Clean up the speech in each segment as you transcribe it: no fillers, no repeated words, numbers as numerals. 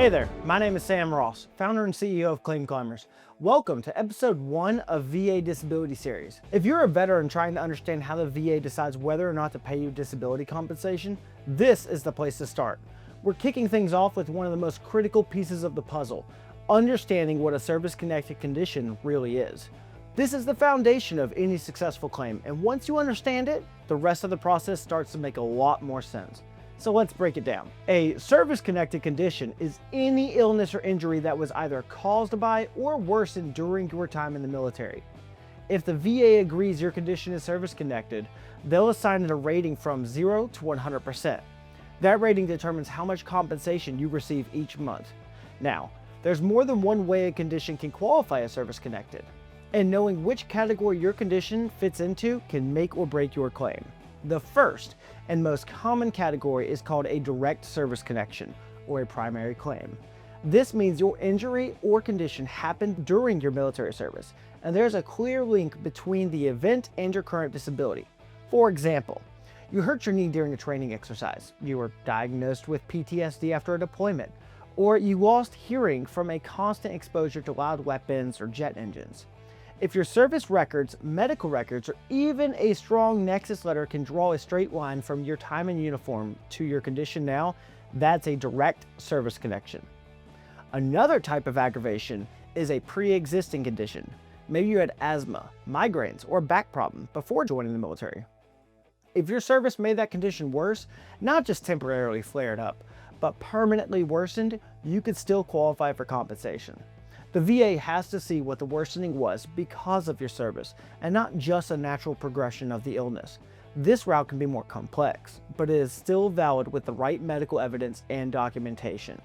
Hey there, my name is Sam Ross, founder and CEO of Claim Climbers. Welcome to episode 1 of VA Disability Series. If you're a veteran trying to understand how the VA decides whether or not to pay you disability compensation, this is the place to start. We're kicking things off with one of the most critical pieces of the puzzle, understanding what a service-connected condition really is. This is the foundation of any successful claim, and once you understand it, the rest of the process starts to make a lot more sense. So let's break it down. A service-connected condition is any illness or injury that was either caused by or worsened during your time in the military. If the VA agrees your condition is service-connected, they'll assign it a rating from 0 to 100%. That rating determines how much compensation you receive each month. Now, there's more than one way a condition can qualify as service-connected, and knowing which category your condition fits into can make or break your claim. The first and most common category is called a direct service connection, or a primary claim. This means your injury or condition happened during your military service, and there's a clear link between the event and your current disability. For example, you hurt your knee during a training exercise, you were diagnosed with PTSD after a deployment, or you lost hearing from a constant exposure to loud weapons or jet engines. If your service records, medical records, or even a strong nexus letter can draw a straight line from your time in uniform to your condition now, that's a direct service connection. Another type of aggravation is a pre-existing condition. Maybe you had asthma, migraines, or back problem before joining the military. If your service made that condition worse, not just temporarily flared up, but permanently worsened, you could still qualify for compensation. The VA has to see what the worsening was because of your service, and not just a natural progression of the illness. This route can be more complex, but it is still valid with the right medical evidence and documentation.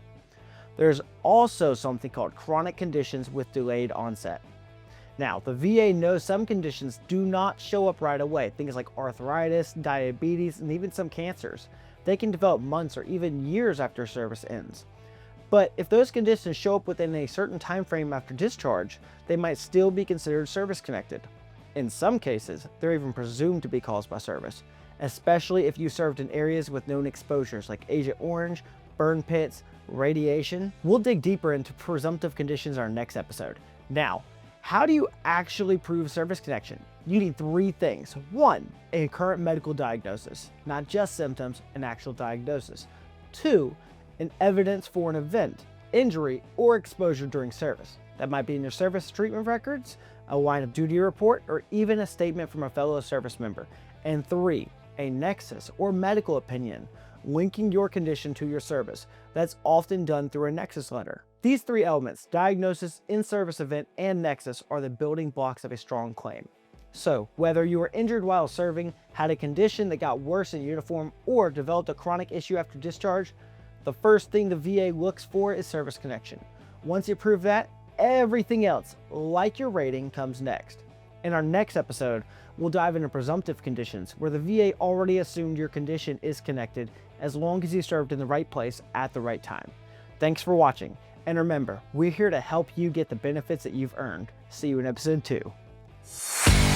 There's also something called chronic conditions with delayed onset. Now, the VA knows some conditions do not show up right away, things like arthritis, diabetes, and even some cancers. They can develop months or even years after service ends. But if those conditions show up within a certain time frame after discharge, they might still be considered service-connected. In some cases, they're even presumed to be caused by service, especially if you served in areas with known exposures like Agent Orange, burn pits, radiation. We'll dig deeper into presumptive conditions in our next episode. Now, how do you actually prove service connection? You need 3 things. 1, a current medical diagnosis, not just symptoms, an actual diagnosis. 2, an evidence for an event, injury, or exposure during service. That might be in your service treatment records, a line of duty report, or even a statement from a fellow service member. And 3, a nexus or medical opinion linking your condition to your service. That's often done through a nexus letter. These 3 elements, diagnosis, in-service event, and nexus, are the building blocks of a strong claim. So, whether you were injured while serving, had a condition that got worse in uniform, or developed a chronic issue after discharge, the first thing the VA looks for is service connection. Once you prove that, everything else, like your rating, comes next. In our next episode, we'll dive into presumptive conditions, where the VA already assumed your condition is connected as long as you served in the right place at the right time. Thanks for watching, and remember, we're here to help you get the benefits that you've earned. See you in episode 2.